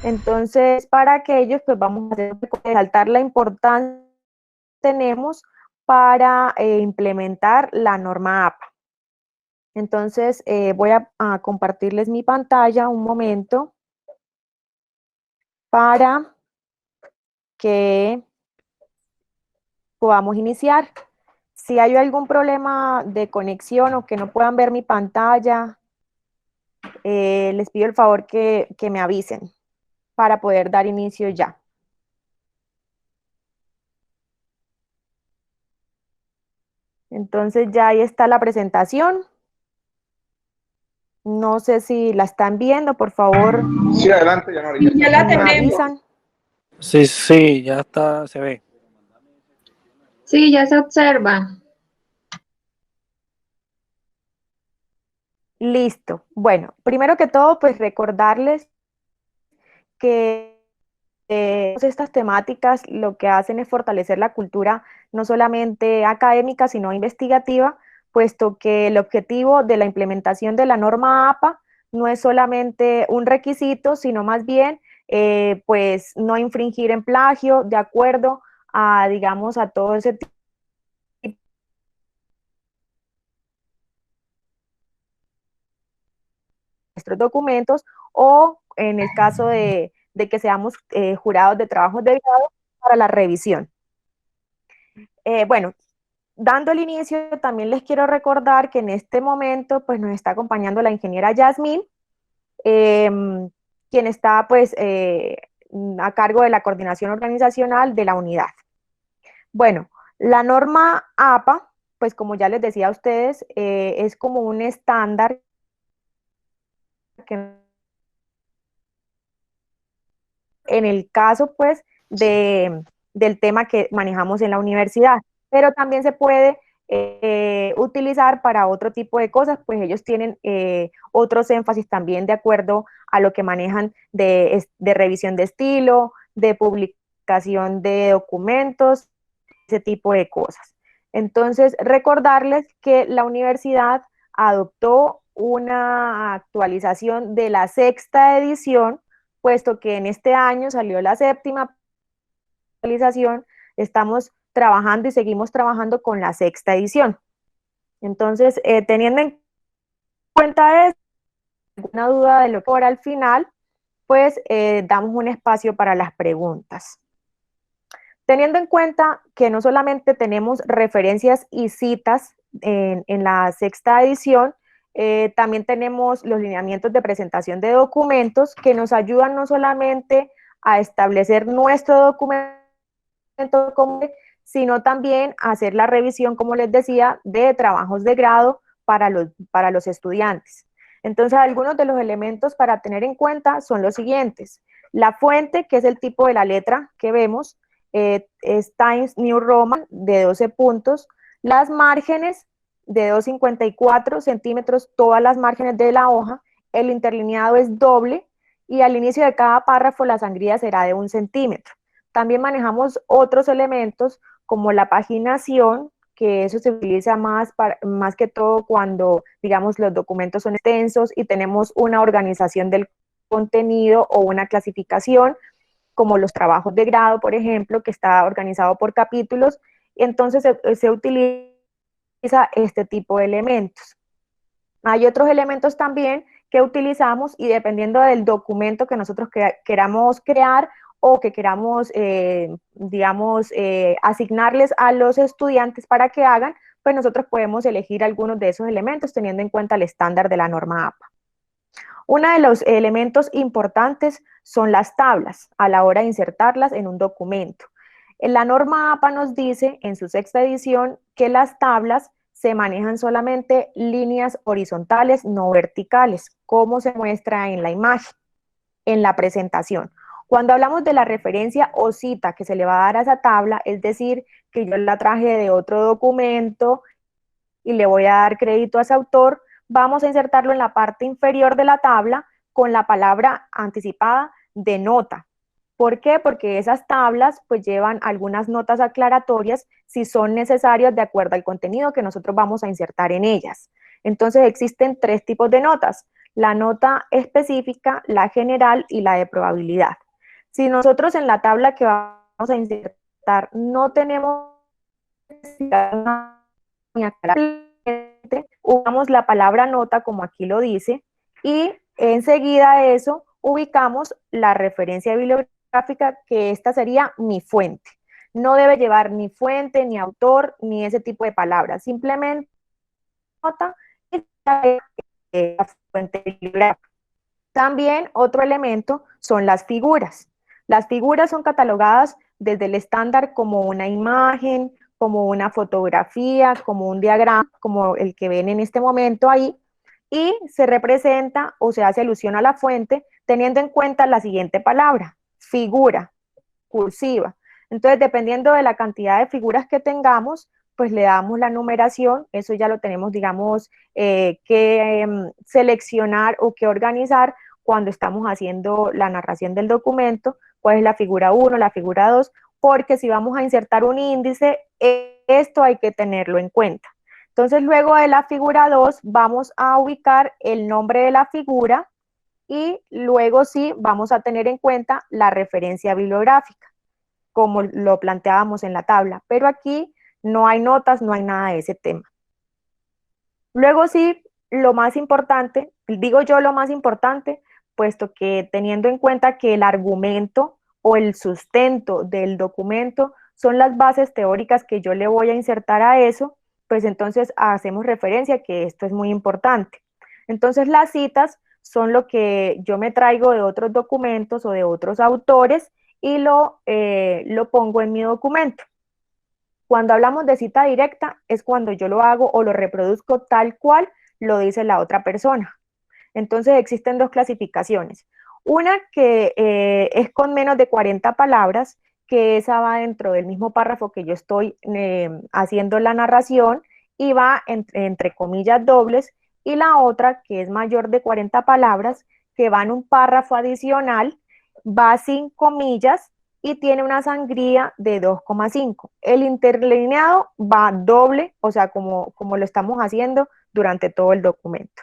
Entonces, para aquellos, pues vamos a resaltar la importancia que tenemos para implementar la norma APA. Entonces, voy a compartirles mi pantalla un momento para que podamos iniciar. Si hay algún problema de conexión o que no puedan ver mi pantalla, les pido el favor que me avisen para poder dar inicio ya. Entonces ya ahí está la presentación. No sé si la están viendo, por favor, Sí, adelante, ya no, Sí, ya la me tenemos. avisan. Sí, sí, ya está, se ve. Sí, ya se observa. Listo. Bueno, primero que todo, pues recordarles que estas temáticas lo que hacen es fortalecer la cultura no solamente académica, sino investigativa, puesto que el objetivo de la implementación de la norma APA no es solamente un requisito, sino más bien, pues, no infringir en plagio de acuerdo a, digamos, a todo ese tipo nuestros documentos o en el caso de que seamos jurados de trabajos de grado para la revisión. Bueno, dando el inicio, también les quiero recordar que en este momento pues, nos está acompañando la ingeniera Yasmín, eh, quien está pues, a cargo de la coordinación organizacional de la unidad. Bueno, la norma APA, pues como ya les decía a ustedes, es como un estándar que en el caso pues del tema que manejamos en la universidad, pero también se puede utilizar para otro tipo de cosas, pues ellos tienen otros énfasis también de acuerdo a lo que manejan de revisión de estilo, de publicación de documentos, ese tipo de cosas. Entonces, recordarles que la universidad adoptó una actualización de la sexta edición, puesto que en este año salió la séptima actualización, estamos trabajando y seguimos trabajando con la sexta edición. Entonces, teniendo en cuenta esto, alguna duda de lo que ahora al final, pues damos un espacio para las preguntas. Teniendo en cuenta que no solamente tenemos referencias y citas en la sexta edición, también tenemos los lineamientos de presentación de documentos que nos ayudan no solamente a establecer nuestro documento, sino también a hacer la revisión, como les decía, de trabajos de grado para los estudiantes. Entonces, algunos de los elementos para tener en cuenta son los siguientes. La fuente, que es el tipo de la letra que vemos, es Times New Roman de 12 puntos. Las márgenes de 2,54 centímetros, todas las márgenes de la hoja. El interlineado es doble y al inicio de cada párrafo la sangría será de 1 centímetro. También manejamos otros elementos como la paginación, que eso se utiliza más que todo cuando, digamos, los documentos son extensos y tenemos una organización del contenido o una clasificación, como los trabajos de grado, por ejemplo, que está organizado por capítulos, y entonces se utiliza este tipo de elementos. Hay otros elementos también que utilizamos y dependiendo del documento que nosotros queramos crear o que queramos, digamos, asignarles a los estudiantes para que hagan, pues nosotros podemos elegir algunos de esos elementos teniendo en cuenta el estándar de la norma APA. Uno de los elementos importantes son las tablas a la hora de insertarlas en un documento. La norma APA nos dice en su sexta edición que las tablas se manejan solamente líneas horizontales, no verticales, como se muestra en la imagen, en la presentación. Cuando hablamos de la referencia o cita que se le va a dar a esa tabla, es decir, que yo la traje de otro documento y le voy a dar crédito a ese autor, vamos a insertarlo en la parte inferior de la tabla con la palabra anticipada de nota. ¿Por qué? Porque esas tablas pues llevan algunas notas aclaratorias si son necesarias de acuerdo al contenido que nosotros vamos a insertar en ellas. Entonces existen tres tipos de notas. la nota específica, la general y la de probabilidad. Si nosotros en la tabla que vamos a insertar no tenemos usamos la palabra nota como aquí lo dice y enseguida de eso ubicamos la referencia bibliográfica, que esta sería mi fuente. No debe llevar ni fuente, ni autor, ni ese tipo de palabras, simplemente nota y la fuente bibliográfica. También otro elemento son las figuras. Las figuras son catalogadas desde el estándar como una imagen, como una fotografía, como un diagrama, como el que ven en este momento ahí, y se representa o se hace alusión a la fuente teniendo en cuenta la siguiente palabra, figura, cursiva. Entonces, dependiendo de la cantidad de figuras que tengamos, pues le damos la numeración, eso ya lo tenemos, digamos, que seleccionar o que organizar cuando estamos haciendo la narración del documento, cuál es la figura 1, la figura 2, porque si vamos a insertar un índice, esto hay que tenerlo en cuenta. Entonces, luego de la figura 2, vamos a ubicar el nombre de la figura y luego sí vamos a tener en cuenta la referencia bibliográfica, como lo planteábamos en la tabla, pero aquí no hay notas, no hay nada de ese tema. Luego sí, lo más importante, digo yo lo más importante, puesto que teniendo en cuenta que el argumento o el sustento del documento son las bases teóricas que yo le voy a insertar a eso, pues entonces hacemos referencia a que esto es muy importante. Entonces las citas son lo que yo me traigo de otros documentos o de otros autores y lo pongo en mi documento. Cuando hablamos de cita directa es cuando yo lo hago o lo reproduzco tal cual lo dice la otra persona. Entonces existen dos clasificaciones. Una que es con menos de 40 palabras, que esa va dentro del mismo párrafo que yo estoy haciendo la narración y va entre comillas dobles, y la otra que es mayor de 40 palabras, que va en un párrafo adicional, va sin comillas y tiene una sangría de 2,5. El interlineado va doble, o sea, como lo estamos haciendo durante todo el documento.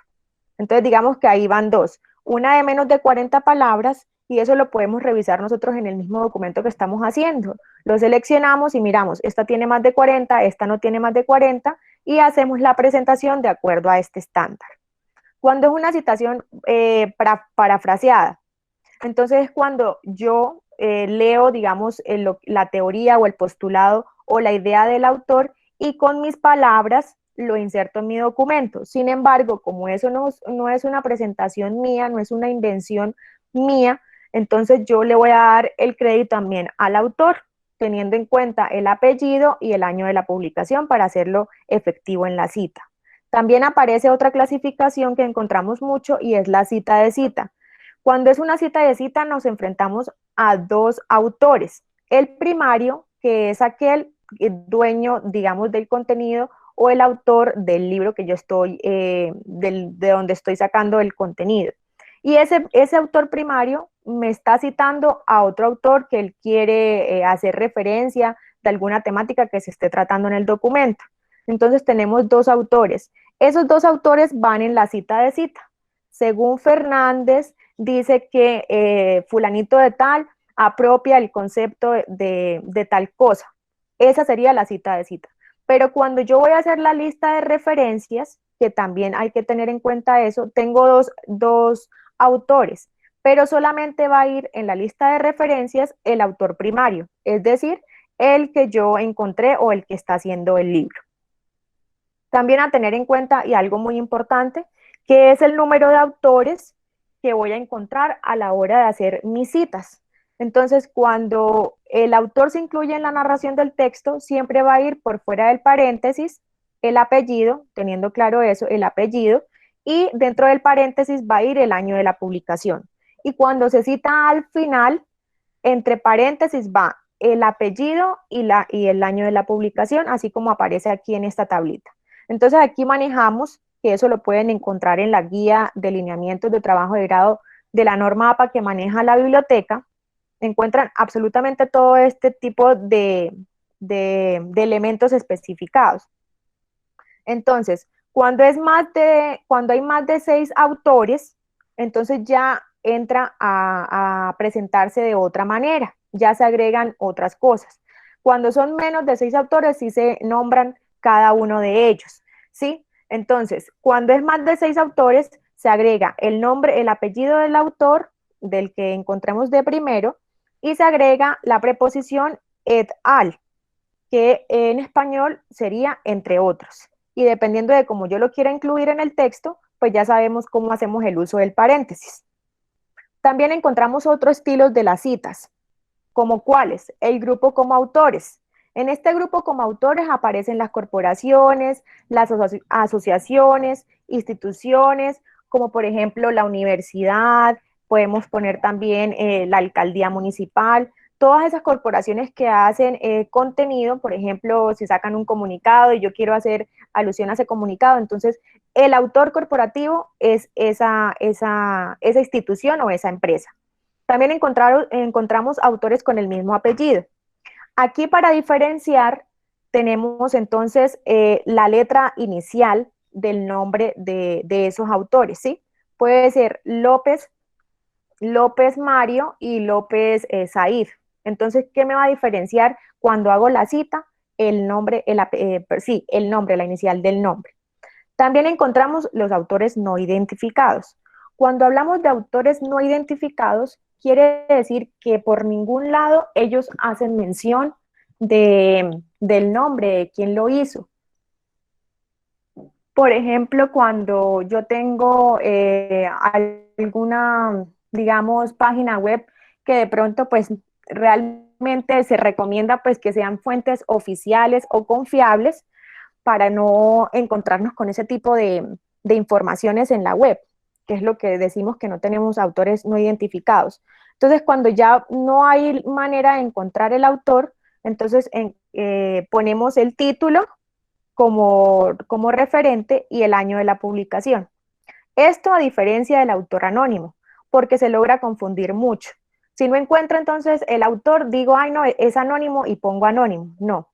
Entonces, digamos que ahí van dos. Una de menos de 40 palabras, y eso lo podemos revisar nosotros en el mismo documento que estamos haciendo. Lo seleccionamos y miramos, esta tiene más de 40, esta no tiene más de 40, y hacemos la presentación de acuerdo a este estándar. Cuando es una citación parafraseada, entonces es cuando yo leo, digamos, la teoría o el postulado o la idea del autor y con mis palabras lo inserto en mi documento. Sin embargo, como eso no es una presentación mía, no es una invención mía, entonces yo le voy a dar el crédito también al autor, teniendo en cuenta el apellido y el año de la publicación para hacerlo efectivo en la cita. También aparece otra clasificación que encontramos mucho y es la cita de cita. Cuando es una cita de cita nos enfrentamos a dos autores. El primario, que es aquel dueño, digamos, del contenido, o el autor del libro que yo estoy, de donde estoy sacando el contenido. Y ese autor primario me está citando a otro autor que él quiere hacer referencia de alguna temática que se esté tratando en el documento. Entonces tenemos dos autores. Esos dos autores van en la cita de cita. Según Fernández, dice que fulanito de tal apropia el concepto de tal cosa. Esa sería la cita de cita. Pero cuando yo voy a hacer la lista de referencias, que también hay que tener en cuenta eso, tengo dos autores, pero solamente va a ir en la lista de referencias el autor primario, es decir, el que yo encontré o el que está haciendo el libro. También a tener en cuenta, y algo muy importante, que es el número de autores que voy a encontrar a la hora de hacer mis citas. Entonces, cuando el autor se incluye en la narración del texto, siempre va a ir por fuera del paréntesis el apellido, teniendo claro eso, el apellido, y dentro del paréntesis va a ir el año de la publicación. Y cuando se cita al final, entre paréntesis va el apellido y el año de la publicación, así como aparece aquí en esta tablita. Entonces aquí manejamos, que eso lo pueden encontrar en la guía de lineamientos de trabajo de grado de la norma APA que maneja la biblioteca, encuentran absolutamente todo este tipo de elementos especificados. Entonces, cuando hay más de 6 autores, entonces ya entra a presentarse de otra manera, ya se agregan otras cosas. Cuando son menos de 6 autores, sí se nombran cada uno de ellos, ¿sí? Entonces, cuando es más de 6 autores, se agrega el nombre, el apellido del autor, del que encontremos de primero, y se agrega la preposición et al, que en español sería entre otros. Y dependiendo de cómo yo lo quiera incluir en el texto, pues ya sabemos cómo hacemos el uso del paréntesis. También encontramos otros estilos de las citas, como cuáles, el grupo como autores. En este grupo como autores aparecen las corporaciones, las asociaciones, instituciones, como por ejemplo la universidad, podemos poner también la alcaldía municipal, todas esas corporaciones que hacen contenido, por ejemplo, si sacan un comunicado y yo quiero hacer alusión a ese comunicado, entonces el autor corporativo es esa institución o esa empresa. También encontramos autores con el mismo apellido. Aquí para diferenciar tenemos entonces la letra inicial del nombre de esos autores, ¿sí? Puede ser López, López Mario y López Said. Entonces, ¿qué me va a diferenciar cuando hago la cita? El nombre, sí, el nombre, la inicial del nombre. También encontramos los autores no identificados. Cuando hablamos de autores no identificados, quiere decir que por ningún lado ellos hacen mención del nombre de quien lo hizo. Por ejemplo, cuando yo tengo alguna, digamos, página web que de pronto pues realmente se recomienda pues que sean fuentes oficiales o confiables, para no encontrarnos con ese tipo de informaciones en la web, que es lo que decimos que no tenemos autores no identificados. Entonces, cuando ya no hay manera de encontrar el autor, entonces ponemos el título como referente y el año de la publicación. Esto a diferencia del autor anónimo, porque se logra confundir mucho. Si no encuentro entonces el autor, digo, ay no, es anónimo y pongo anónimo. No,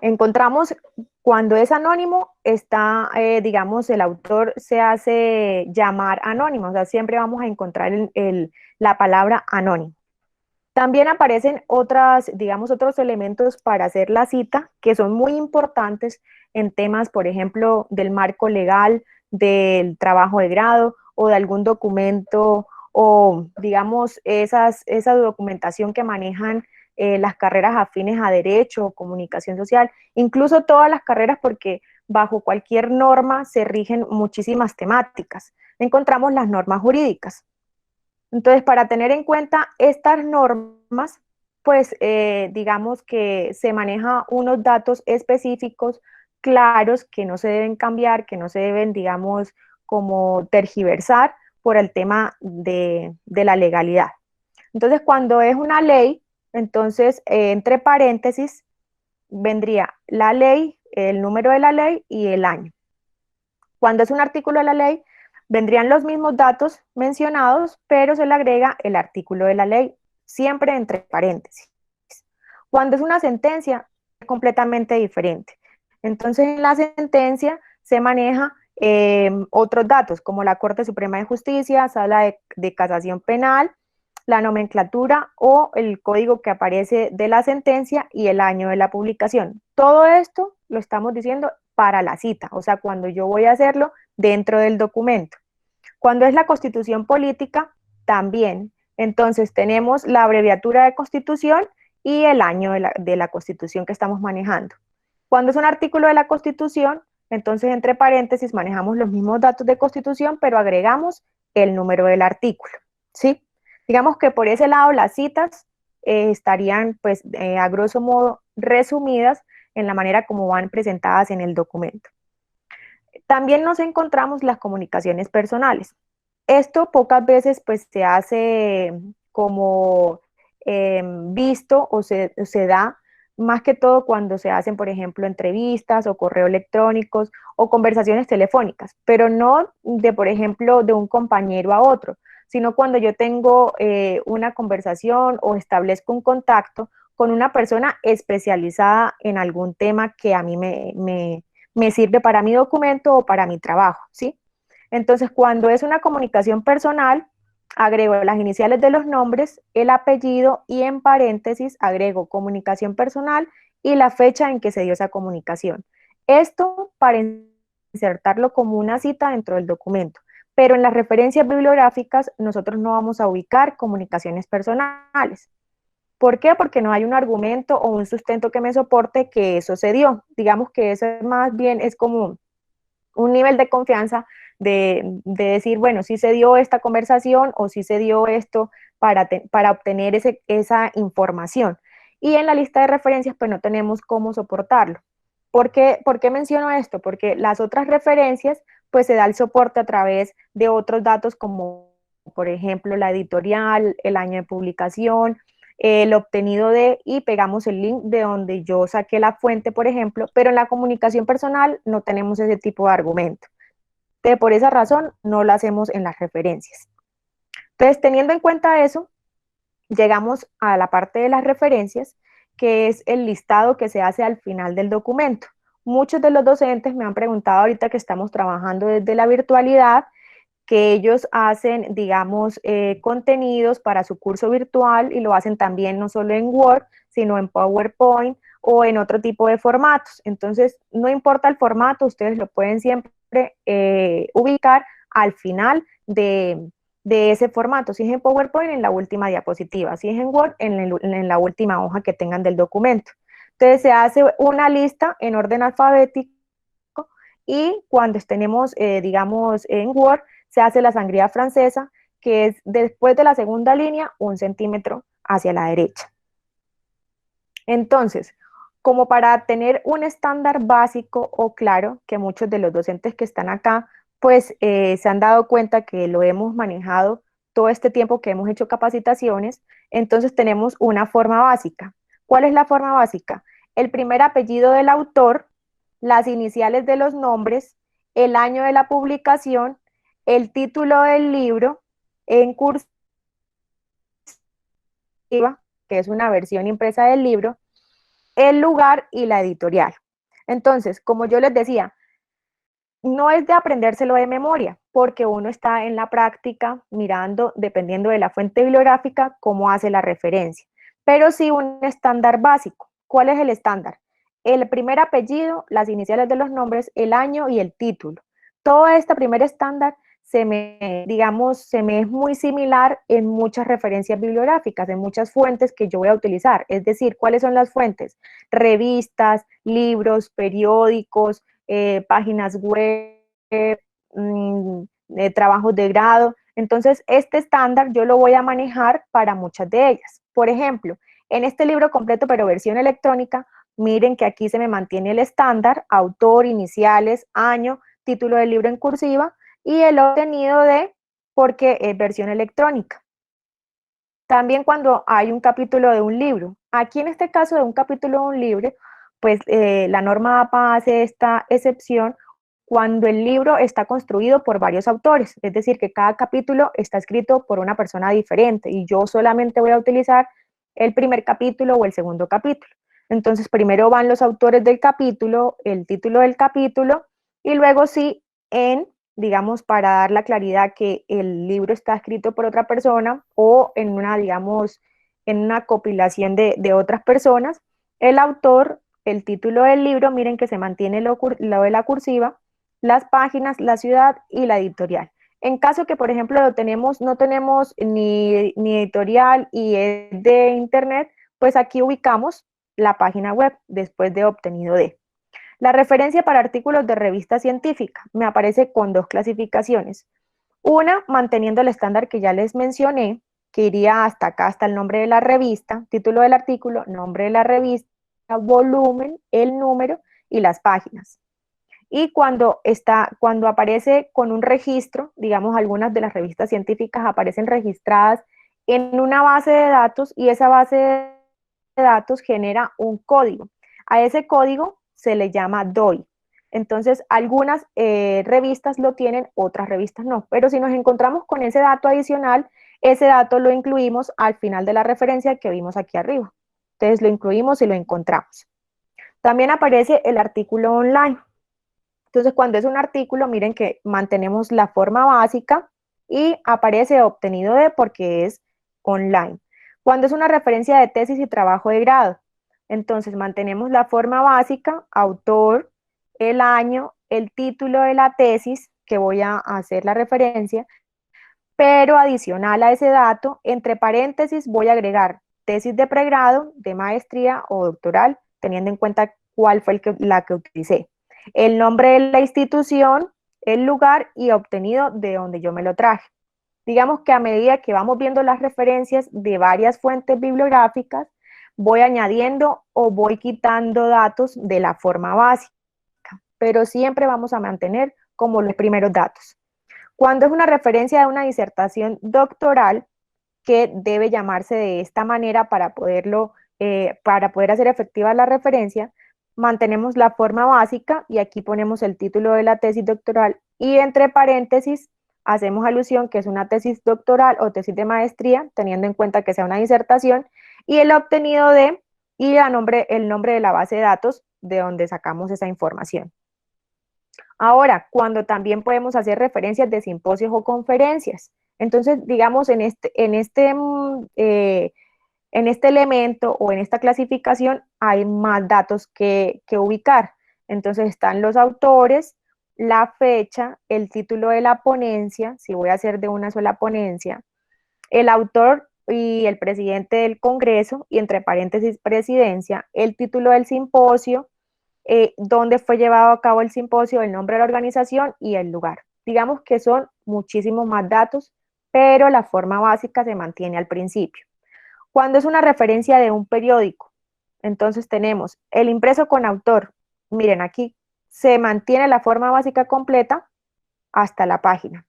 encontramos cuando es anónimo, está, digamos, el autor se hace llamar anónimo, o sea, siempre vamos a encontrar la palabra anónimo. También aparecen otras, digamos, otros elementos para hacer la cita que son muy importantes en temas, por ejemplo, del marco legal, del trabajo de grado o de algún documento o, digamos, esa documentación que manejan las carreras afines a derecho o comunicación social, incluso todas las carreras porque bajo cualquier norma se rigen muchísimas temáticas. Encontramos las normas jurídicas. Entonces, para tener en cuenta estas normas, pues digamos que se maneja unos datos específicos, claros, que no se deben cambiar, que no se deben, digamos, como tergiversar por el tema de la legalidad. Entonces, cuando es una ley, entonces entre paréntesis vendría la ley, el número de la ley y el año. Cuando es un artículo de la ley, vendrían los mismos datos mencionados, pero se le agrega el artículo de la ley, siempre entre paréntesis. Cuando es una sentencia, es completamente diferente. Entonces, en la sentencia se maneja otros datos, como la Corte Suprema de Justicia, Sala de Casación Penal, la nomenclatura o el código que aparece de la sentencia y el año de la publicación. Todo esto lo estamos diciendo para la cita, o sea, cuando yo voy a hacerlo dentro del documento. Cuando es la constitución política, también. Entonces tenemos la abreviatura de constitución y el año de la constitución que estamos manejando. Cuando es un artículo de la constitución, entonces entre paréntesis manejamos los mismos datos de constitución, pero agregamos el número del artículo, ¿sí? Digamos que por ese lado las citas estarían pues a grosso modo resumidas en la manera como van presentadas en el documento. También nos encontramos las comunicaciones personales. Esto pocas veces pues se hace como visto o se da más que todo cuando se hacen, por ejemplo, entrevistas o correos electrónicos o conversaciones telefónicas, pero no de, por ejemplo, de un compañero a otro, sino cuando yo tengo una conversación o establezco un contacto con una persona especializada en algún tema que a mí me sirve para mi documento o para mi trabajo, ¿sí? Entonces, cuando es una comunicación personal, agrego las iniciales de los nombres, el apellido y en paréntesis agrego comunicación personal y la fecha en que se dio esa comunicación. Esto para insertarlo como una cita dentro del documento. Pero en las referencias bibliográficas nosotros no vamos a ubicar comunicaciones personales. ¿Por qué? Porque no hay un argumento o un sustento que me soporte que eso se dio. Digamos que eso más bien es como un nivel de confianza de decir, bueno, sí se dio esta conversación o sí se dio esto para obtener esa información. Y en la lista de referencias, pues no tenemos cómo soportarlo. ¿Por qué menciono esto? Porque las otras referencias, pues se da el soporte a través de otros datos como, por ejemplo, la editorial, el año de publicación, el obtenido de, y pegamos el link de donde yo saqué la fuente, por ejemplo, pero en la comunicación personal no tenemos ese tipo de argumento. Entonces, por esa razón, no lo hacemos en las referencias. Entonces, teniendo en cuenta eso, llegamos a la parte de las referencias, que es el listado que se hace al final del documento. Muchos de los docentes me han preguntado ahorita que estamos trabajando desde la virtualidad, que ellos hacen, digamos, contenidos para su curso virtual y lo hacen también no solo en Word, sino en PowerPoint o en otro tipo de formatos. Entonces, no importa el formato, ustedes lo pueden siempre ubicar al final de ese formato. Si es en PowerPoint, en la última diapositiva. Si es en Word, en la última hoja que tengan del documento. Entonces, se hace una lista en orden alfabético y cuando tenemos, digamos, en Word, se hace la sangría francesa, que es después de la segunda línea, 1 centímetro hacia la derecha. Entonces, como para tener un estándar básico o claro, que muchos de los docentes que están acá, pues se han dado cuenta que lo hemos manejado todo este tiempo que hemos hecho capacitaciones, entonces tenemos una forma básica. ¿Cuál es la forma básica? El primer apellido del autor, las iniciales de los nombres, el año de la publicación, el título del libro en cursiva, que es una versión impresa del libro, el lugar y la editorial. Entonces, como yo les decía, no es de aprendérselo de memoria, porque uno está en la práctica mirando, dependiendo de la fuente bibliográfica, cómo hace la referencia. Pero sí un estándar básico. ¿Cuál es el estándar? El primer apellido, las iniciales de los nombres, el año y el título. Todo este primer estándar digamos, se me es muy similar en muchas referencias bibliográficas, en muchas fuentes que yo voy a utilizar. Es decir, ¿cuáles son las fuentes? Revistas, libros, periódicos, páginas web, trabajos de grado. Entonces, este estándar yo lo voy a manejar para muchas de ellas. Por ejemplo, en este libro completo, pero versión electrónica, miren que aquí se me mantiene el estándar, autor, iniciales, año, título del libro en cursiva y el obtenido de, porque es versión electrónica. También cuando hay un capítulo de un libro. Aquí en este caso de un capítulo de un libro, pues la norma APA hace esta excepción cuando el libro está construido por varios autores, es decir, que cada capítulo está escrito por una persona diferente y yo solamente voy a utilizar el primer capítulo o el segundo capítulo. Entonces, primero van los autores del capítulo, el título del capítulo y luego sí digamos, para dar la claridad que el libro está escrito por otra persona o en una, digamos, en una compilación de otras personas, el autor, el título del libro, miren que se mantiene lo de la cursiva, las páginas, la ciudad y la editorial. En caso que, por ejemplo, no tenemos ni editorial y es de internet, pues aquí ubicamos la página web después de obtenido de. La referencia para artículos de revista científica me aparece con dos clasificaciones. Una, manteniendo el estándar que ya les mencioné, que iría hasta acá, hasta el nombre de la revista, título del artículo, nombre de la revista, volumen, el número y las páginas. Y cuando aparece con un registro, digamos, algunas de las revistas científicas aparecen registradas en una base de datos y esa base de datos genera un código. A ese código se le llama DOI. Entonces, algunas revistas lo tienen, otras revistas no. Pero si nos encontramos con ese dato adicional, ese dato lo incluimos al final de la referencia que vimos aquí arriba. Entonces, lo incluimos y lo encontramos. También aparece el artículo online. Entonces, cuando es un artículo, miren que mantenemos la forma básica y aparece obtenido de porque es online. Cuando es una referencia de tesis y trabajo de grado, entonces mantenemos la forma básica, autor, el año, el título de la tesis que voy a hacer la referencia, pero adicional a ese dato, entre paréntesis voy a agregar tesis de pregrado, de maestría o doctoral, teniendo en cuenta cuál fue la que utilicé. El nombre de la institución, el lugar y obtenido de donde yo me lo traje. Digamos que a medida que vamos viendo las referencias de varias fuentes bibliográficas, voy añadiendo o voy quitando datos de la forma básica, pero siempre vamos a mantener como los primeros datos. Cuando es una referencia de una disertación doctoral, que debe llamarse de esta manera para poder hacer efectiva la referencia, mantenemos la forma básica y aquí ponemos el título de la tesis doctoral y entre paréntesis hacemos alusión que es una tesis doctoral o tesis de maestría, teniendo en cuenta que sea una disertación, y el obtenido de y el nombre de la base de datos de donde sacamos esa información. Ahora, cuando también podemos hacer referencias de simposios o conferencias. Entonces, digamos, en este elemento o en esta clasificación hay más datos que ubicar. Entonces están los autores, la fecha, el título de la ponencia, si voy a hacer de una sola ponencia, el autor y el presidente del Congreso, y entre paréntesis presidencia, el título del simposio, dónde fue llevado a cabo el simposio, el nombre de la organización y el lugar. Digamos que son muchísimos más datos, pero la forma básica se mantiene al principio. Cuando es una referencia de un periódico, entonces tenemos el impreso con autor. Miren, aquí se mantiene la forma básica completa hasta la página.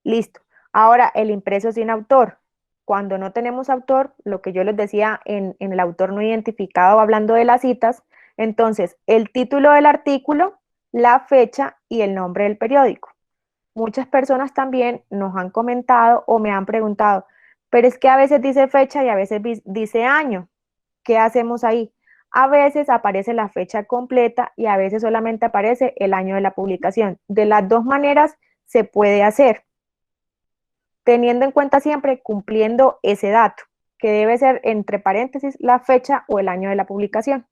Listo. Ahora, el impreso sin autor. Cuando no tenemos autor, lo que yo les decía en el autor no identificado, hablando de las citas, entonces el título del artículo, la fecha y el nombre del periódico. Muchas personas también nos han comentado o me han preguntado, pero es que a veces dice fecha y a veces dice año. ¿Qué hacemos ahí? A veces aparece la fecha completa y a veces solamente aparece el año de la publicación. De las dos maneras se puede hacer, teniendo en cuenta siempre cumpliendo ese dato, que debe ser entre paréntesis la fecha o el año de la publicación.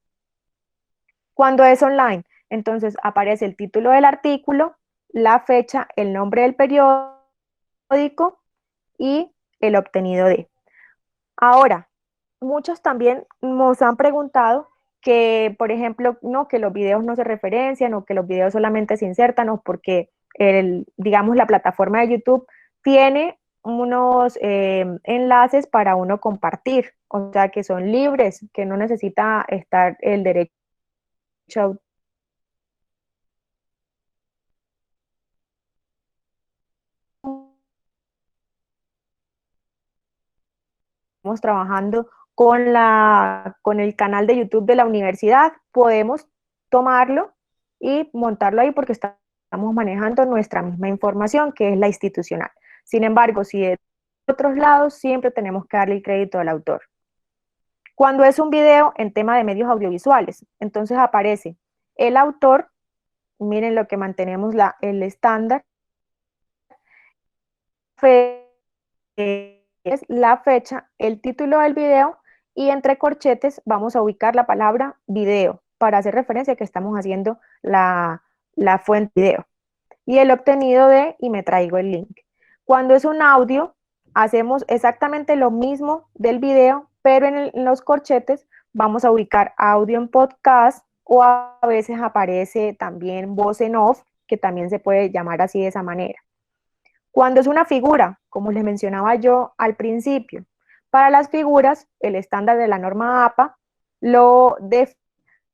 Cuando es online, entonces aparece el título del artículo, la fecha, el nombre del periódico y el obtenido de. Ahora, muchos también nos han preguntado que, por ejemplo, no, que los videos no se referencian o que los videos solamente se insertan o porque, digamos, la plataforma de YouTube tiene unos enlaces para uno compartir, o sea, que son libres, que no necesita estar el derecho a estamos trabajando con el canal de YouTube de la universidad, podemos tomarlo y montarlo ahí porque estamos manejando nuestra misma información, que es la institucional. Sin embargo, si de otros lados, siempre tenemos que darle el crédito al autor. Cuando es un video en tema de medios audiovisuales, entonces aparece el autor, miren lo que mantenemos el estándar, es la fecha, el título del video y entre corchetes vamos a ubicar la palabra video para hacer referencia a que estamos haciendo la fuente video. Y el obtenido de, y me traigo el link. Cuando es un audio, hacemos exactamente lo mismo del video, pero en los corchetes vamos a ubicar audio en podcast o a veces aparece también voz en off, que también se puede llamar así de esa manera. Cuando es una figura, como les mencionaba yo al principio, para las figuras, el estándar de la norma APA lo define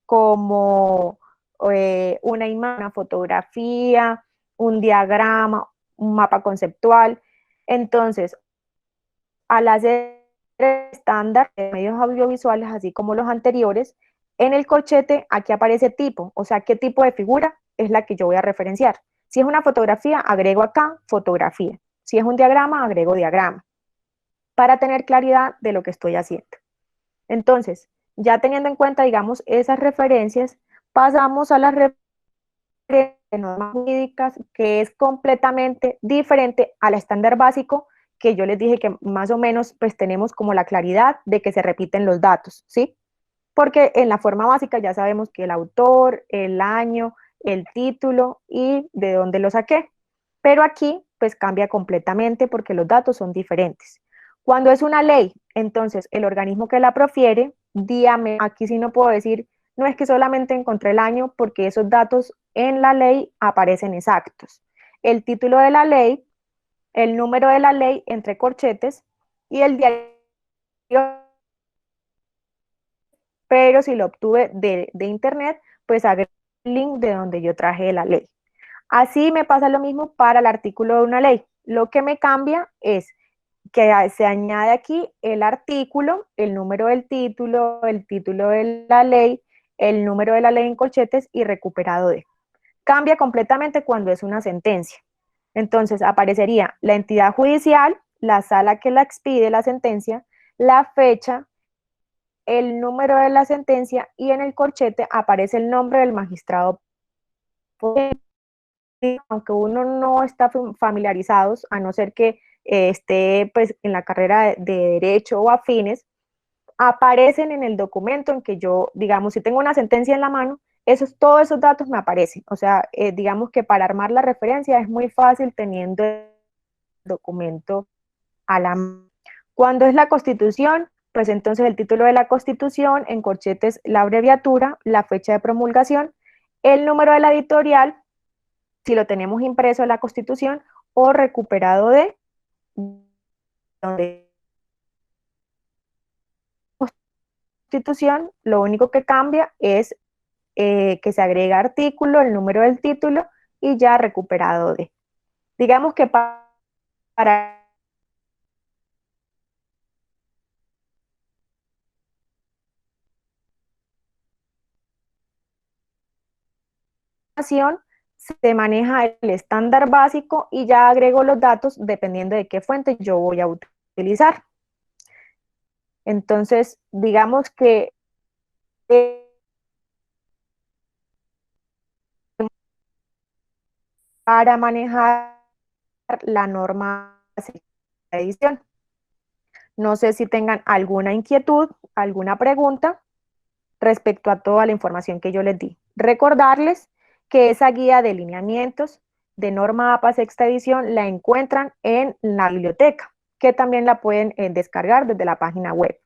como una imagen, una fotografía, un diagrama, un mapa conceptual. Entonces, al hacer estándar de medios audiovisuales, así como los anteriores, en el corchete aquí aparece tipo, o sea, qué tipo de figura es la que yo voy a referenciar. Si es una fotografía, agrego acá fotografía. Si es un diagrama, agrego diagrama, para tener claridad de lo que estoy haciendo. Entonces, ya teniendo en cuenta, digamos, esas referencias, pasamos a las de normas jurídicas que es completamente diferente al estándar básico, que yo les dije que más o menos pues tenemos como la claridad de que se repiten los datos, ¿sí? Porque en la forma básica ya sabemos que el autor, el año, el título y de dónde lo saqué. Pero aquí pues cambia completamente porque los datos son diferentes. Cuando es una ley, entonces el organismo que la profiere, dígame, aquí sí no puedo decir, no es que solamente encontré el año porque esos datos en la ley aparecen exactos. El título de la ley, el número de la ley entre corchetes y el diario, pero si lo obtuve de internet, pues agrego el link de donde yo traje la ley. Así me pasa lo mismo para el artículo de una ley. Lo que me cambia es que se añade aquí el artículo, el número del título, el título de la ley, el número de la ley en corchetes y recuperado de. Cambia completamente cuando es una sentencia. Entonces aparecería la entidad judicial, la sala que la expide la sentencia, la fecha, el número de la sentencia y en el corchete aparece el nombre del magistrado. Aunque uno no está familiarizados, a no ser que esté pues en la carrera de derecho o afines, aparecen en el documento en que yo, digamos, si tengo una sentencia en la mano, todos esos datos me aparecen. O sea, digamos que para armar la referencia es muy fácil teniendo el documento a la mano. Cuando es la Constitución, pues entonces el título de la Constitución, en corchetes la abreviatura, la fecha de promulgación, el número de la editorial, si lo tenemos impreso en la Constitución, o recuperado de donde Constitución, lo único que cambia es que se agrega artículo, el número del título y ya recuperado de. Digamos que para se maneja el estándar básico y ya agrego los datos dependiendo de qué fuente yo voy a utilizar. Entonces, digamos que para manejar la norma de edición. No sé si tengan alguna inquietud, alguna pregunta respecto a toda la información que yo les di. Recordarles que esa guía de lineamientos de norma APA sexta edición la encuentran en la biblioteca, que también la pueden descargar desde la página web.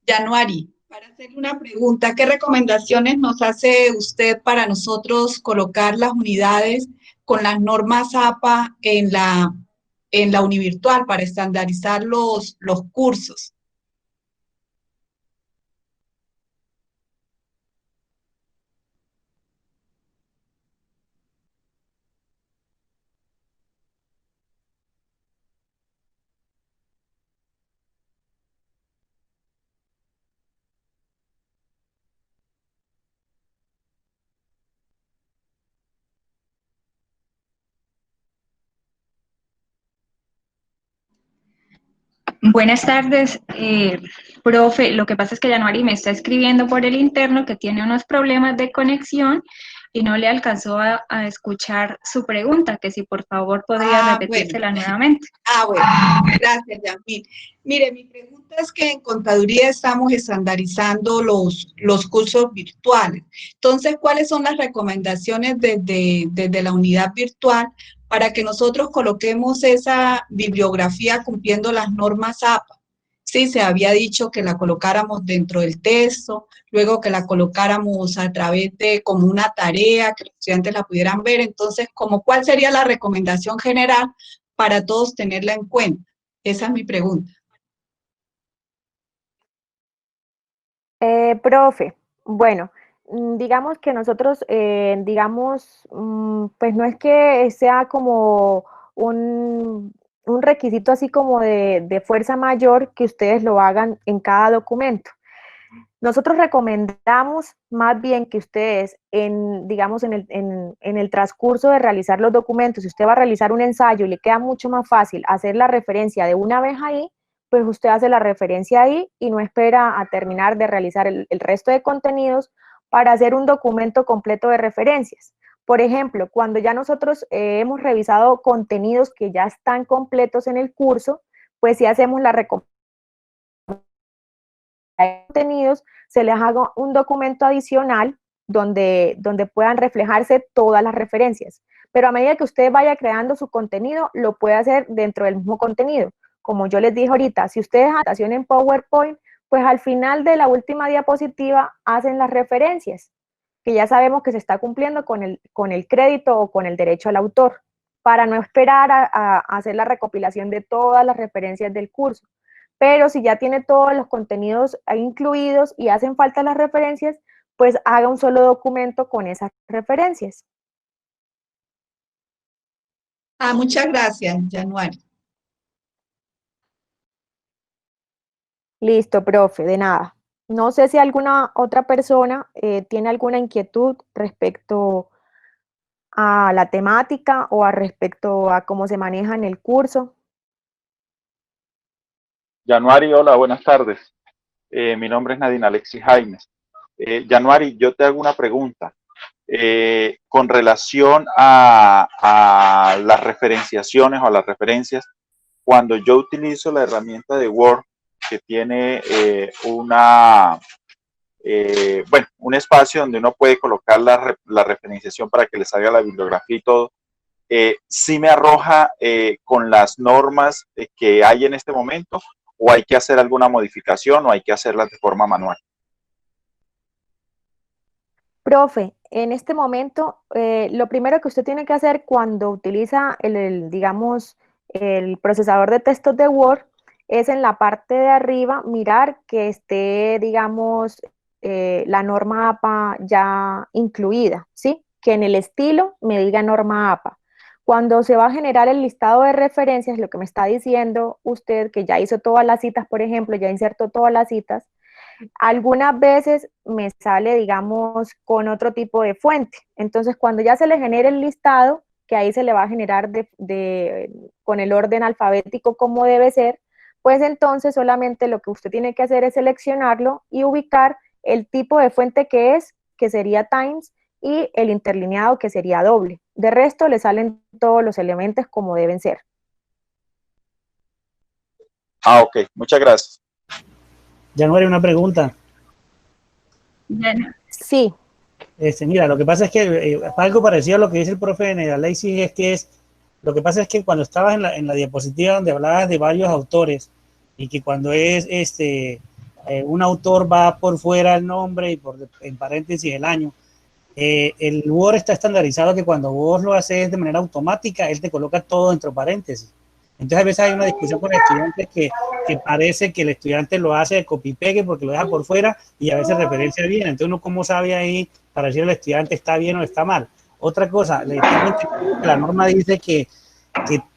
Januari, para hacerle una pregunta, ¿qué recomendaciones nos hace usted para nosotros colocar las unidades con las normas APA en la univirtual para estandarizar los cursos? Buenas tardes, profe. Lo que pasa es que Januari me está escribiendo por el interno que tiene unos problemas de conexión y no le alcanzó a escuchar su pregunta, que si por favor podría repetírsela nuevamente. Bueno, gracias, Yasmín. Mire, mi pregunta es que en contaduría estamos estandarizando los cursos virtuales. Entonces, ¿cuáles son las recomendaciones desde la unidad virtual para que nosotros coloquemos esa bibliografía cumpliendo las normas APA? Sí, se había dicho que la colocáramos dentro del texto, luego que la colocáramos a través de como una tarea, que los estudiantes la pudieran ver. Entonces, ¿cuál sería la recomendación general para todos tenerla en cuenta? Esa es mi pregunta. Profe, bueno, digamos que nosotros, pues no es que sea como un requisito así como de fuerza mayor que ustedes lo hagan en cada documento. Nosotros recomendamos más bien que ustedes, digamos, en el transcurso de realizar los documentos, si usted va a realizar un ensayo y le queda mucho más fácil hacer la referencia de una vez ahí, pues usted hace la referencia ahí y no espera a terminar de realizar el resto de contenidos para hacer un documento completo de referencias. Por ejemplo, cuando ya nosotros hemos revisado contenidos que ya están completos en el curso, pues si hacemos la recomendación de contenidos, se les haga un documento adicional donde puedan reflejarse todas las referencias. Pero a medida que usted vaya creando su contenido, lo puede hacer dentro del mismo contenido. Como yo les dije ahorita, si ustedes hacen en PowerPoint, pues al final de la última diapositiva hacen las referencias, que ya sabemos que se está cumpliendo con el crédito o con el derecho al autor, para no esperar a hacer la recopilación de todas las referencias del curso. Pero si ya tiene todos los contenidos incluidos y hacen falta las referencias, pues haga un solo documento con esas referencias. Muchas gracias, Januari. Listo, profe, de nada. No sé si alguna otra persona tiene alguna inquietud respecto a la temática o respecto a cómo se maneja en el curso. Januari, hola, buenas tardes. Mi nombre es Nadine Alexis Jaimes. Januari, yo te hago una pregunta. Con relación a las referenciaciones o a las referencias, cuando yo utilizo la herramienta de Word que tiene un espacio donde uno puede colocar la referenciación para que le salga la bibliografía y todo, ¿sí me arroja con las normas que hay en este momento o hay que hacer alguna modificación o hay que hacerlas de forma manual? Profe, en este momento, lo primero que usted tiene que hacer cuando utiliza digamos, el procesador de textos de Word es en la parte de arriba mirar que esté, digamos, la norma APA ya incluida, ¿sí? Que en el estilo me diga norma APA. Cuando se va a generar el listado de referencias, lo que me está diciendo usted, que ya hizo todas las citas, por ejemplo, ya insertó todas las citas, algunas veces me sale, digamos, con otro tipo de fuente. Entonces, cuando ya se le genere el listado, que ahí se le va a generar con el orden alfabético como debe ser, pues entonces solamente lo que usted tiene que hacer es seleccionarlo y ubicar el tipo de fuente que sería Times, y el interlineado, que sería doble. De resto, le salen todos los elementos como deben ser. Ok, muchas gracias. Januari, una pregunta. Sí. Mira, lo que pasa es que algo parecido a lo que dice el profe Alexis lo que pasa es que cuando estabas en la diapositiva donde hablabas de varios autores y que cuando es un autor va por fuera el nombre y en paréntesis el año, el Word está estandarizado que cuando vos lo haces de manera automática, él te coloca todo dentro de paréntesis. Entonces a veces hay una discusión con estudiantes que parece que el estudiante lo hace de copy-pegue porque lo deja por fuera y a veces referencia bien. Entonces uno cómo sabe ahí para decir al estudiante está bien o está mal. Otra cosa, la norma dice que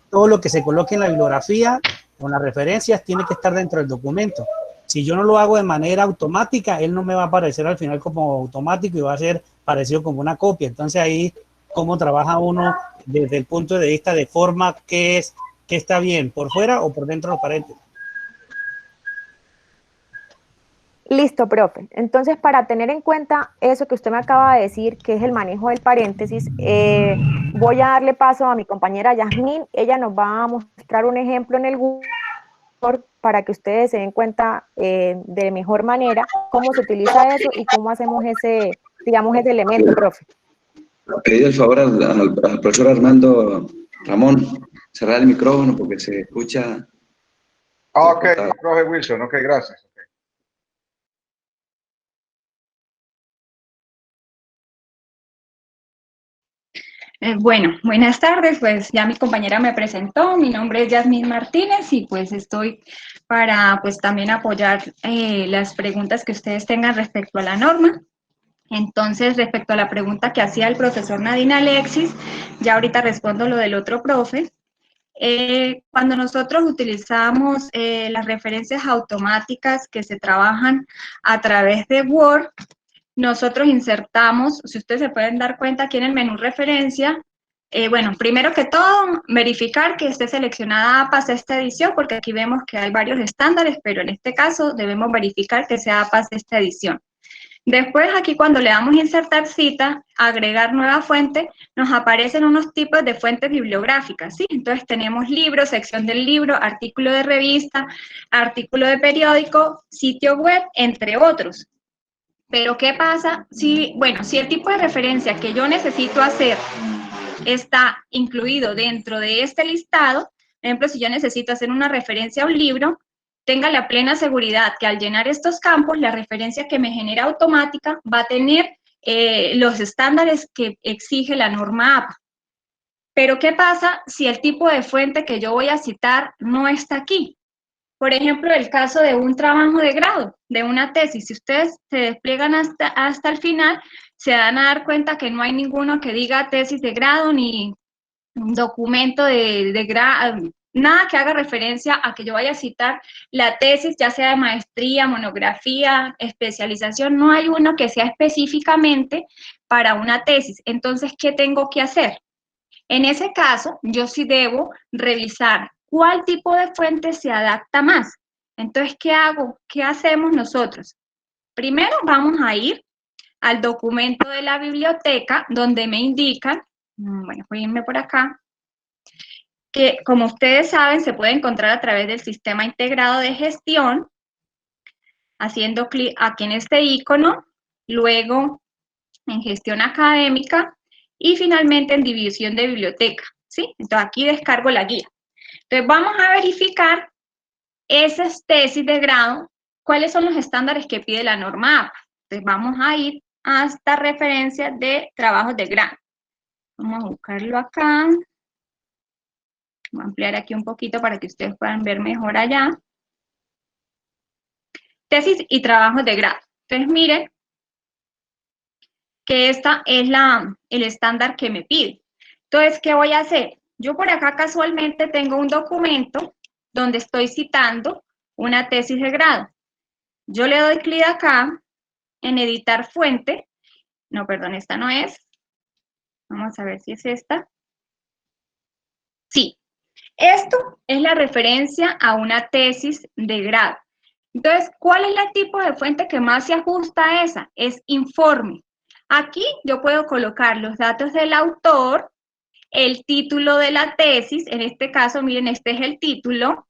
todo lo que se coloque en la bibliografía con las referencias tiene que estar dentro del documento. Si yo no lo hago de manera automática, él no me va a aparecer al final como automático y va a ser parecido como una copia. Entonces ahí, ¿cómo trabaja uno desde el punto de vista de forma que está bien, por fuera o por dentro de los paréntesis? Listo, profe. Entonces, para tener en cuenta eso que usted me acaba de decir, que es el manejo del paréntesis, voy a darle paso a mi compañera Yasmín. Ella nos va a mostrar un ejemplo en el Word para que ustedes se den cuenta de mejor manera cómo se utiliza eso y cómo hacemos ese elemento, profe. Pedido el favor al profesor Armando Ramón, cerrar el micrófono porque se escucha. Ok, profe Wilson, ok, gracias. Bueno, buenas tardes, pues ya mi compañera me presentó, mi nombre es Yasmín Martínez y pues estoy para pues también apoyar las preguntas que ustedes tengan respecto a la norma. Entonces, respecto a la pregunta que hacía el profesor Nadine Alexis, ya ahorita respondo lo del otro profe. Cuando nosotros utilizamos las referencias automáticas que se trabajan a través de Word, nosotros insertamos, si ustedes se pueden dar cuenta aquí en el menú referencia, bueno, primero que todo, verificar que esté seleccionada APAS esta edición, porque aquí vemos que hay varios estándares, pero en este caso debemos verificar que sea APAS esta edición. Después, aquí cuando le damos insertar cita, agregar nueva fuente, nos aparecen unos tipos de fuentes bibliográficas, ¿sí? Entonces tenemos libro, sección del libro, artículo de revista, artículo de periódico, sitio web, entre otros. Pero, ¿qué pasa si, bueno, si el tipo de referencia que yo necesito hacer está incluido dentro de este listado? Por ejemplo, si yo necesito hacer una referencia a un libro, tenga la plena seguridad que al llenar estos campos, la referencia que me genera automática va a tener los estándares que exige la norma APA. Pero, ¿qué pasa si el tipo de fuente que yo voy a citar no está aquí? Por ejemplo, el caso de un trabajo de grado, de una tesis. Si ustedes se despliegan hasta el final, se van a dar cuenta que no hay ninguno que diga tesis de grado ni documento de grado, nada que haga referencia a que yo vaya a citar la tesis, ya sea de maestría, monografía, especialización. No hay uno que sea específicamente para una tesis. Entonces, ¿qué tengo que hacer? En ese caso, yo sí debo revisar cuál tipo de fuente se adapta más. Entonces, ¿qué hago? ¿Qué hacemos nosotros? Primero vamos a ir al documento de la biblioteca donde me indican, bueno, voy a irme por acá, que como ustedes saben se puede encontrar a través del sistema integrado de gestión, haciendo clic aquí en este icono, luego en gestión académica y finalmente en división de biblioteca, ¿sí? Entonces aquí descargo la guía. Entonces vamos a verificar esas tesis de grado, cuáles son los estándares que pide la norma APA. Entonces vamos a ir hasta referencia de trabajos de grado. Vamos a buscarlo acá. Voy a ampliar aquí un poquito para que ustedes puedan ver mejor allá. Tesis y trabajos de grado. Entonces miren que esta es el estándar que me pide. Entonces, ¿qué voy a hacer? Yo por acá casualmente tengo un documento donde estoy citando una tesis de grado. Yo le doy clic acá en editar fuente. No, perdón, esta no es. Vamos a ver si es esta. Sí. Esto es la referencia a una tesis de grado. Entonces, ¿cuál es el tipo de fuente que más se ajusta a esa? Es informe. Aquí yo puedo colocar los datos del autor, el título de la tesis, en este caso, miren, este es el título,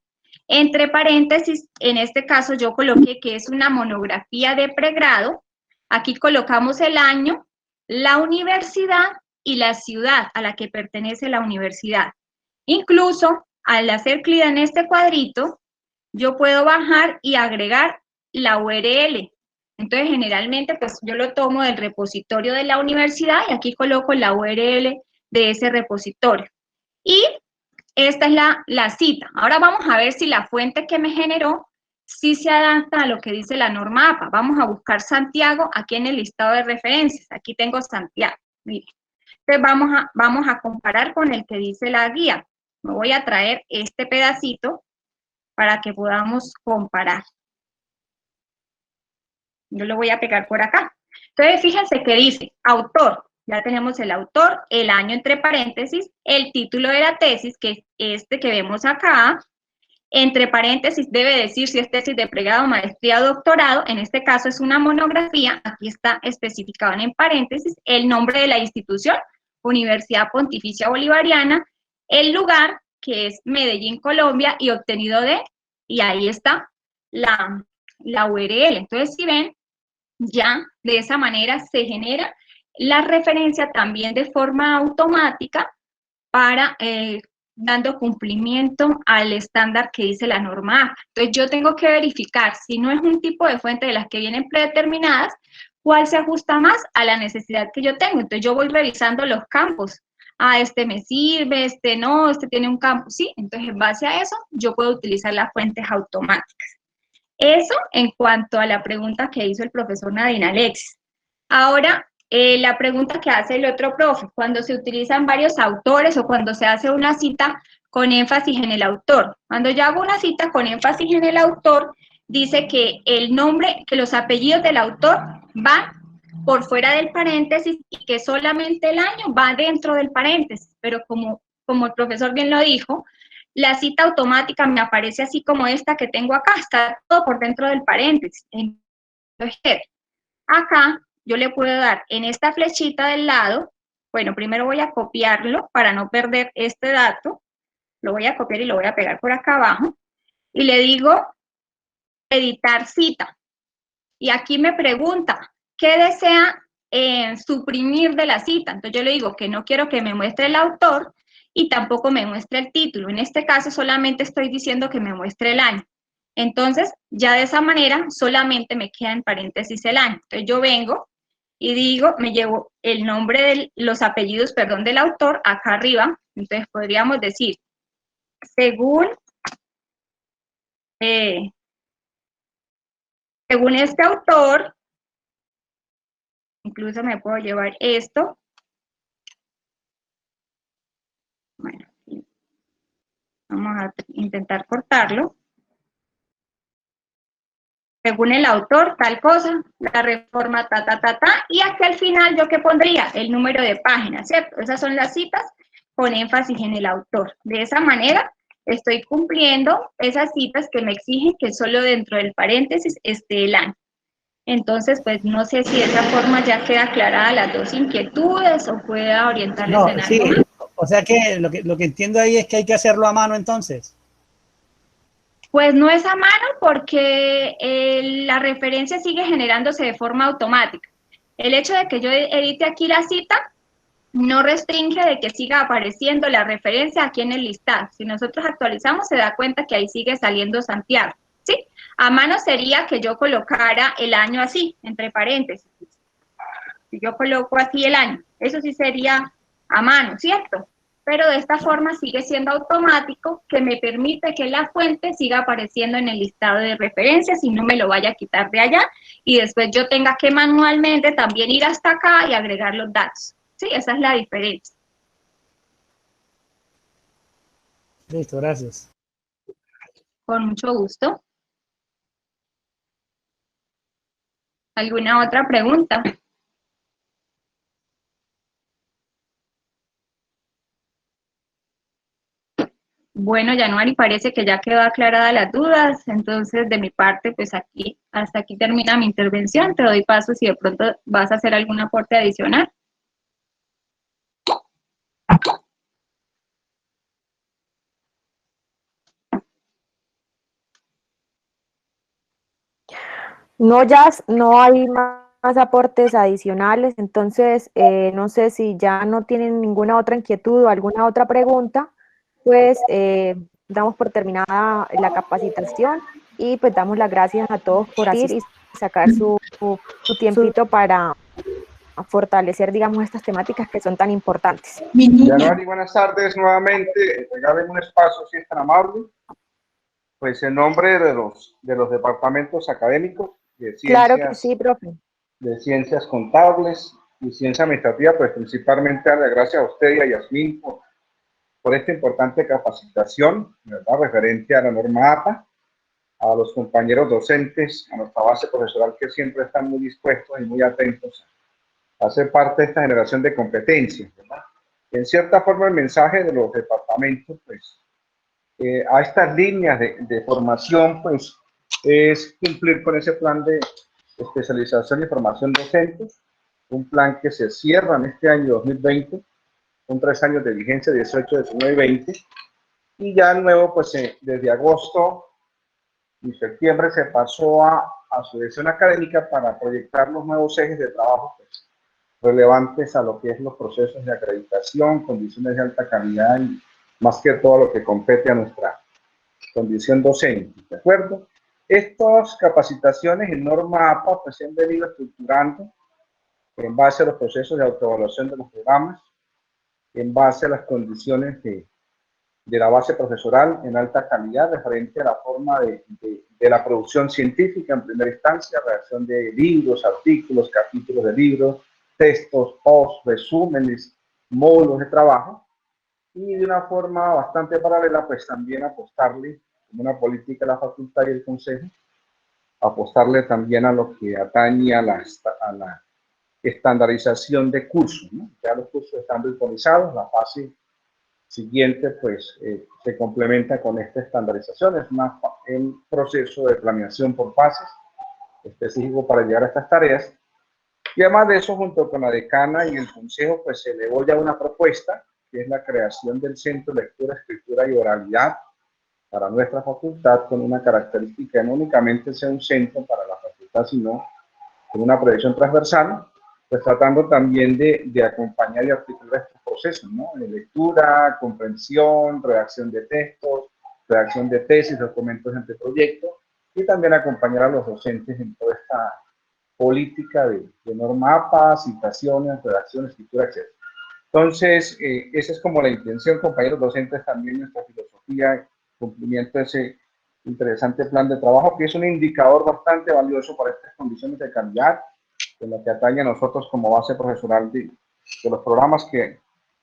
entre paréntesis, en este caso yo coloqué que es una monografía de pregrado, aquí colocamos el año, la universidad y la ciudad a la que pertenece la universidad. Incluso, al hacer clic en este cuadrito, yo puedo bajar y agregar la URL. Entonces, generalmente, pues yo lo tomo del repositorio de la universidad y aquí coloco la URL de ese repositorio. Y esta es la cita. Ahora vamos a ver si la fuente que me generó sí se adapta a lo que dice la norma APA. Vamos a buscar Santiago aquí en el listado de referencias. Aquí tengo Santiago. Miren. Entonces vamos a comparar con el que dice la guía. Me voy a traer este pedacito para que podamos comparar. Yo lo voy a pegar por acá. Entonces, fíjense que dice autor. Ya tenemos el autor, el año entre paréntesis, el título de la tesis, que es este que vemos acá. Entre paréntesis debe decir si es tesis de pregrado, maestría o doctorado. En este caso es una monografía. Aquí está especificado en paréntesis el nombre de la institución, Universidad Pontificia Bolivariana, el lugar, que es Medellín, Colombia, y obtenido de, y ahí está la URL. Entonces, si ven, ya de esa manera se genera la referencia también de forma automática para dando cumplimiento al estándar que dice la norma APA. Entonces, yo tengo que verificar si no es un tipo de fuente de las que vienen predeterminadas, cuál se ajusta más a la necesidad que yo tengo. Entonces, yo voy revisando los campos. Ah, este me sirve, este no, este tiene un campo, sí. Entonces, en base a eso, yo puedo utilizar las fuentes automáticas. Eso en cuanto a la pregunta que hizo el profesor Nadine Alexis. Ahora, la pregunta que hace el otro profe, cuando se utilizan varios autores o cuando se hace una cita con énfasis en el autor. Cuando yo hago una cita con énfasis en el autor, dice que el nombre, que los apellidos del autor van por fuera del paréntesis y que solamente el año va dentro del paréntesis, pero como el profesor bien lo dijo, la cita automática me aparece así como esta que tengo acá, está todo por dentro del paréntesis. Entonces, acá yo le puedo dar en esta flechita del lado, bueno, primero voy a copiarlo para no perder este dato, lo voy a copiar y lo voy a pegar por acá abajo, y le digo editar cita. Y aquí me pregunta, ¿qué desea suprimir de la cita? Entonces yo le digo que no quiero que me muestre el autor y tampoco me muestre el título. En este caso solamente estoy diciendo que me muestre el año. Entonces, ya de esa manera solamente me queda en paréntesis el año. Entonces yo vengo y digo, me llevo el nombre de los apellidos, perdón, del autor acá arriba. Entonces podríamos decir, según este autor, incluso me puedo llevar esto. Bueno, vamos a intentar cortarlo. Según el autor, tal cosa, la reforma, y aquí al final, ¿yo qué pondría? El número de página, ¿cierto? Esas son las citas con énfasis en el autor. De esa manera, estoy cumpliendo esas citas que me exigen que solo dentro del paréntesis esté el año. Entonces, pues, no sé si de esa forma ya queda aclarada las dos inquietudes o pueda orientarles en algo sí, más. o sea que lo que entiendo ahí es que hay que hacerlo a mano entonces. Pues no es a mano porque la referencia sigue generándose de forma automática. El hecho de que yo edite aquí la cita no restringe de que siga apareciendo la referencia aquí en el listado. Si nosotros actualizamos, se da cuenta que ahí sigue saliendo Santiago, ¿sí? A mano sería que yo colocara el año así, entre paréntesis. Si yo coloco así el año, eso sí sería a mano, ¿cierto? Pero de esta forma sigue siendo automático, que me permite que la fuente siga apareciendo en el listado de referencias y no me lo vaya a quitar de allá, y después yo tenga que manualmente también ir hasta acá y agregar los datos. Sí, esa es la diferencia. Listo, gracias. Con mucho gusto. ¿Alguna otra pregunta? Bueno, Januari, parece que ya quedó aclaradas las dudas, entonces de mi parte, pues aquí, hasta aquí termina mi intervención, te doy paso si de pronto vas a hacer algún aporte adicional. No, Jazz, no hay más aportes adicionales, entonces no sé si ya no tienen ninguna otra inquietud o alguna otra pregunta, pues damos por terminada la capacitación y pues damos las gracias a todos por asistir y sacar su tiempito para fortalecer, digamos, estas temáticas que son tan importantes. Januari, buenas tardes nuevamente. Regalen un espacio si es tan amable. Pues en nombre de los departamentos académicos de ciencias, claro que sí, profe. De ciencias contables y ciencia administrativa, pues principalmente darle gracias a usted y a Yasmín por esta importante capacitación, ¿verdad? Referente a la norma APA, a los compañeros docentes, a nuestra base profesoral que siempre están muy dispuestos y muy atentos a hacer parte de esta generación de competencias, ¿verdad? En cierta forma el mensaje de los departamentos, pues, a estas líneas de formación, pues, es cumplir con ese plan de especialización y formación docente, un plan que se cierra en este año 2020, con 3 años de vigencia, 18, 19 y 20, y ya nuevo, pues, desde agosto y septiembre se pasó a su dirección académica para proyectar los nuevos ejes de trabajo, pues, relevantes a lo que es los procesos de acreditación, condiciones de alta calidad y más que todo lo que compete a nuestra condición docente, ¿de acuerdo? Estas capacitaciones en norma APA pues se han venido estructurando en base a los procesos de autoevaluación de los programas, en base a las condiciones de de la base profesoral en alta calidad referente a la forma de la producción científica en primera instancia, redacción de libros, artículos, capítulos de libros, textos, posts, resúmenes, módulos de trabajo, y de una forma bastante paralela, pues también apostarle, como una política de la facultad y el consejo, apostarle también a lo que atañe a la estandarización de cursos, ¿no? Ya los cursos están virtualizados, la fase siguiente pues se complementa con esta estandarización, es un proceso de planeación por fases específico para llegar a estas tareas, y además de eso, junto con la decana y el consejo, pues se elevó ya una propuesta, que es la creación del Centro de Lectura, Escritura y Oralidad para nuestra facultad, con una característica, no únicamente sea un centro para la facultad, sino con una proyección transversal, pues tratando también de acompañar y articular estos procesos, ¿no? De lectura, comprensión, redacción de textos, redacción de tesis, documentos de proyectos, y también acompañar a los docentes en toda esta política de norma APA, citaciones, redacción, escritura, etc. Entonces, esa es como la intención, compañeros docentes, también nuestra filosofía, cumplimiento de ese interesante plan de trabajo, que es un indicador bastante valioso para estas condiciones de calidad, en lo que atañe a nosotros como base profesional de los programas que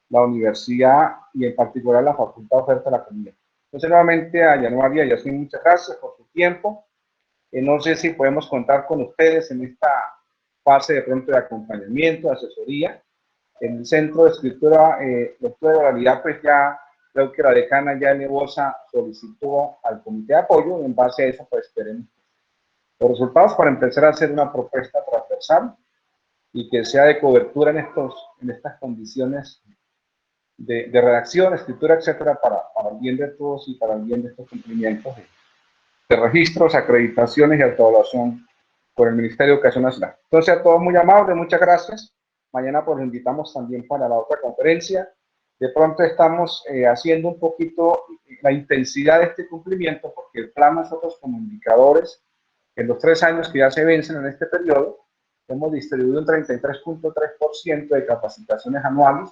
la universidad y en particular la facultad oferta a la comunidad. Entonces, nuevamente a Januari y a Yasmin, muchas gracias por su tiempo. No sé si podemos contar con ustedes en esta fase de pronto de acompañamiento, de asesoría. En el Centro de Escritura, Lectura de Oralidad, pues ya creo que la decana ya elevó esa solicitud al comité de apoyo, y en base a eso pues esperemos los resultados para empezar a hacer una propuesta transversal y que sea de cobertura en estas condiciones de redacción, escritura, etcétera, para el bien de todos y para el bien de estos cumplimientos de registros, acreditaciones y autoevaluación por el Ministerio de Educación Nacional. Entonces, a todos muy amables, muchas gracias. Mañana pues los invitamos también para la otra conferencia. De pronto estamos haciendo un poquito la intensidad de este cumplimiento, porque el plan nosotros como indicadores, en los 3 años que ya se vencen en este periodo, hemos distribuido un 33.3% de capacitaciones anuales,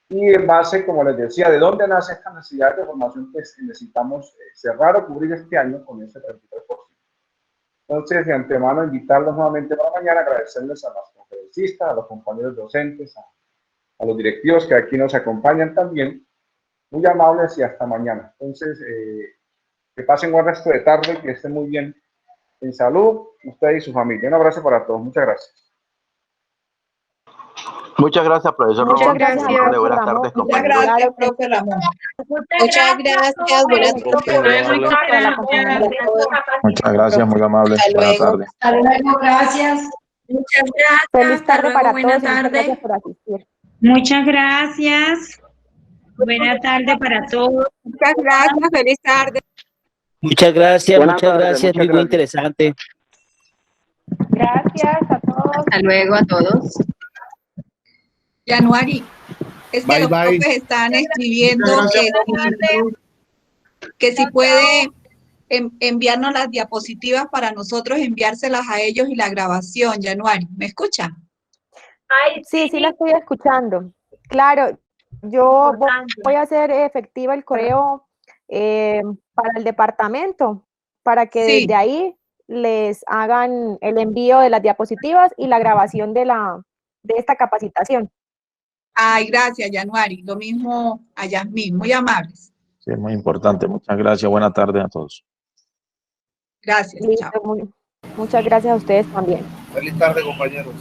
y en base, como les decía, de dónde nace esta necesidad de formación, pues necesitamos cerrar o cubrir este año con ese 33%. Entonces, de antemano, invitarlos nuevamente para mañana, agradecerles a los conferencistas, a los compañeros docentes, a los directivos que aquí nos acompañan también, muy amables, y hasta mañana. Entonces, que pasen buen resto de tarde, que estén muy bien en salud, usted y su familia. Un abrazo para todos, muchas gracias. Muchas gracias, profesor Ramón. Muchas gracias. Buenas tardes, Muchas compañeros. gracias, profe Ramón. Muchas gracias, buenas Muchas gracias, muy amable. Hasta Buenas luego. tardes. Hasta luego, gracias. Muchas gracias. Feliz tarde para todos y buena muchas tarde. gracias por asistir. Muchas gracias. Buena tarde para todos. Muchas gracias, feliz tarde. Muchas gracias, Buenas muchas tardes, gracias, muchas muy gracias. interesante. Gracias a todos. Hasta luego a todos. Januari, es que Bye, los bye. profes están escribiendo Muchas gracias. que si puede enviarnos las diapositivas para nosotros enviárselas a ellos y la grabación. Januari, ¿me escucha? Sí, sí la estoy escuchando. Claro, yo voy a hacer efectiva el correo para el departamento, para que Sí. desde ahí les hagan el envío de las diapositivas y la grabación de esta capacitación. Ay, gracias, Januari. Lo mismo a Yasmín, muy amables. Sí, muy importante. Muchas gracias. Buenas tardes a todos. Gracias, Listo, chao. muchas gracias a ustedes también. Feliz tarde, compañeros.